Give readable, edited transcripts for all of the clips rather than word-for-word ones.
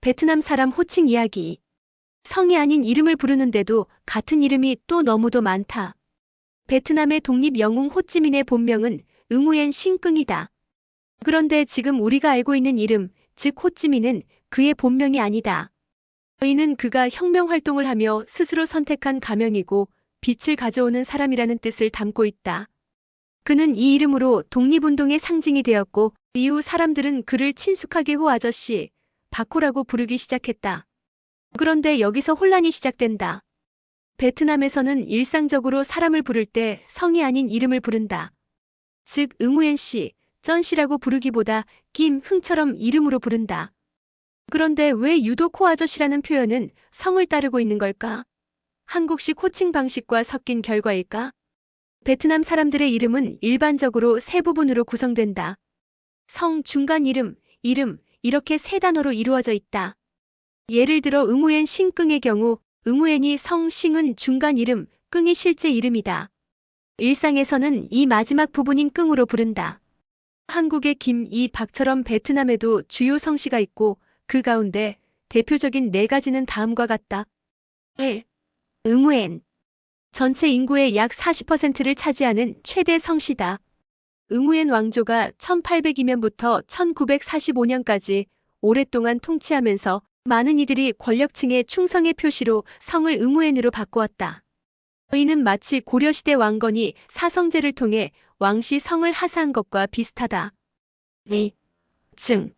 베트남 사람 호칭 이야기. 성이 아닌 이름을 부르는데도 같은 이름이 또 너무도 많다. 베트남의 독립 영웅 호찌민의 본명은 응우엔 신끙이다. 그런데 지금 우리가 알고 있는 이름, 즉 호찌민은 그의 본명이 아니다. 이는 그가 혁명 활동을 하며 스스로 선택한 가명이고 빛을 가져오는 사람이라는 뜻을 담고 있다. 그는 이 이름으로 독립운동의 상징이 되었고 이후 사람들은 그를 친숙하게 호 아저씨, 바코라고 부르기 시작했다. 그런데 여기서 혼란이 시작된다. 베트남에서는 일상적으로 사람을 부를 때 성이 아닌 이름을 부른다. 즉 응우엔 씨, 전 씨라고 부르기보다 김, 흥처럼 이름으로 부른다. 그런데 왜 유독 호 아저씨라는 표현은 성을 따르고 있는 걸까? 한국식 호칭 방식과 섞인 결과일까? 베트남 사람들의 이름은 일반적으로 세 부분으로 구성된다. 성, 중간 이름, 이렇게 세 단어로 이루어져 있다. 예를 들어 응우엔 신끙의 경우 응우엔이 성, 싱은 중간 이름, 끙이 실제 이름이다. 일상에서는 이 마지막 부분인 끙으로 부른다. 한국의 김, 이, 박처럼 베트남에도 주요 성씨가 있고 그 가운데 대표적인 네 가지는 다음과 같다. 1. 응우엔. 전체 인구의 약 40%를 차지하는 최대 성씨다. 응우엔 왕조가 1800년부터 1945년까지 오랫동안 통치하면서 많은 이들이 권력층의 충성의 표시로 성을 응우엔으로 바꾸었다. 이는 마치 고려시대 왕건이 사성제를 통해 왕씨 성을 하사한 것과 비슷하다. 2. 증.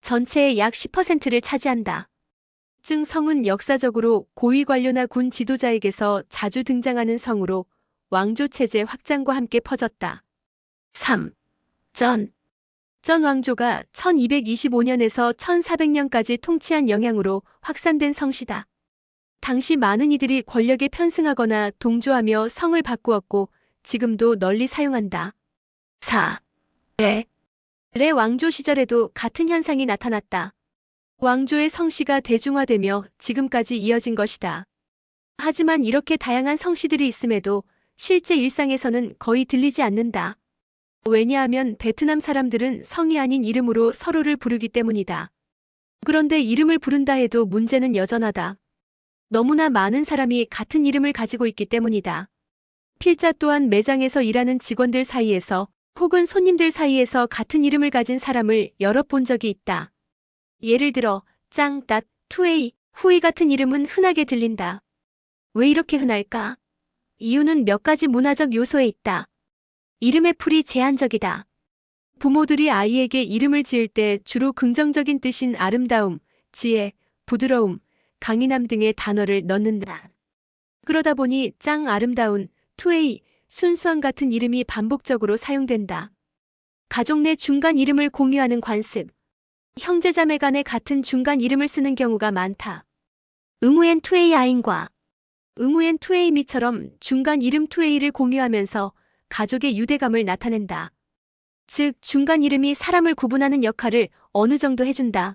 전체의 약 10%를 차지한다. 증 성은 역사적으로 고위 관료나 군 지도자에게서 자주 등장하는 성으로 왕조 체제 확장과 함께 퍼졌다. 3. 전. 전 왕조가 1225년에서 1400년까지 통치한 영향으로 확산된 성씨다. 당시 많은 이들이 권력에 편승하거나 동조하며 성을 바꾸었고 지금도 널리 사용한다. 4. 레 왕조 시절에도 같은 현상이 나타났다. 왕조의 성씨가 대중화되며 지금까지 이어진 것이다. 하지만 이렇게 다양한 성씨들이 있음에도 실제 일상에서는 거의 들리지 않는다. 왜냐하면 베트남 사람들은 성이 아닌 이름으로 서로를 부르기 때문이다. 그런데 이름을 부른다 해도 문제는 여전하다. 너무나 많은 사람이 같은 이름을 가지고 있기 때문이다. 필자 또한 매장에서 일하는 직원들 사이에서 혹은 손님들 사이에서 같은 이름을 가진 사람을 여럿 본 적이 있다. 예를 들어 짱, 닷, 투에이, 후이 같은 이름은 흔하게 들린다. 왜 이렇게 흔할까? 이유는 몇 가지 문화적 요소에 있다. 이름의 풀이 제한적이다. 부모들이 아이에게 이름을 지을 때 주로 긍정적인 뜻인 아름다움, 지혜, 부드러움, 강인함 등의 단어를 넣는다. 그러다 보니 짱, 아름다운, 투에이, 순수함 같은 이름이 반복적으로 사용된다. 가족 내 중간 이름을 공유하는 관습. 형제자매 간에 같은 중간 이름을 쓰는 경우가 많다. 응우엔 투에이 아인과 응우엔 투에이 미처럼 중간 이름 투에이를 공유하면서 가족의 유대감을 나타낸다. 즉, 중간 이름이 사람을 구분하는 역할을 어느 정도 해준다.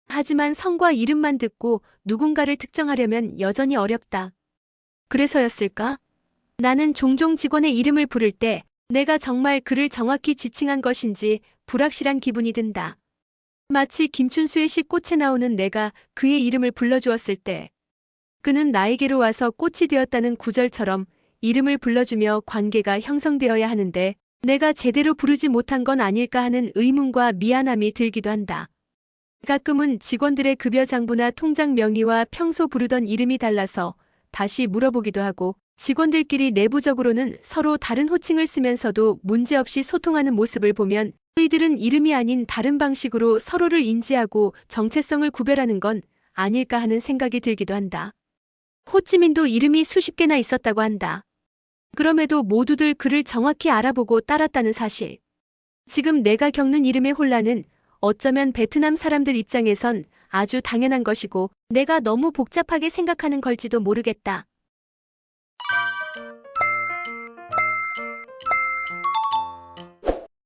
하지만 성과 이름만 듣고 누군가를 특정하려면 여전히 어렵다. 그래서였을까? 나는 종종 직원의 이름을 부를 때 내가 정말 그를 정확히 지칭한 것인지 불확실한 기분이 든다. 마치 김춘수의 시 꽃에 나오는 내가 그의 이름을 불러주었을 때 그는 나에게로 와서 꽃이 되었다는 구절처럼 이름을 불러주며 관계가 형성되어야 하는데 내가 제대로 부르지 못한 건 아닐까 하는 의문과 미안함이 들기도 한다. 가끔은 직원들의 급여 장부나 통장 명의와 평소 부르던 이름이 달라서 다시 물어보기도 하고 직원들끼리 내부적으로는 서로 다른 호칭을 쓰면서도 문제없이 소통하는 모습을 보면 이들은 이름이 아닌 다른 방식으로 서로를 인지하고 정체성을 구별하는 건 아닐까 하는 생각이 들기도 한다. 호찌민도 이름이 수십 개나 있었다고 한다. 그럼에도 모두들 그를 정확히 알아보고 따랐다는 사실. 지금 내가 겪는 이름의 혼란은 어쩌면 베트남 사람들 입장에선 아주 당연한 것이고 내가 너무 복잡하게 생각하는 걸지도 모르겠다.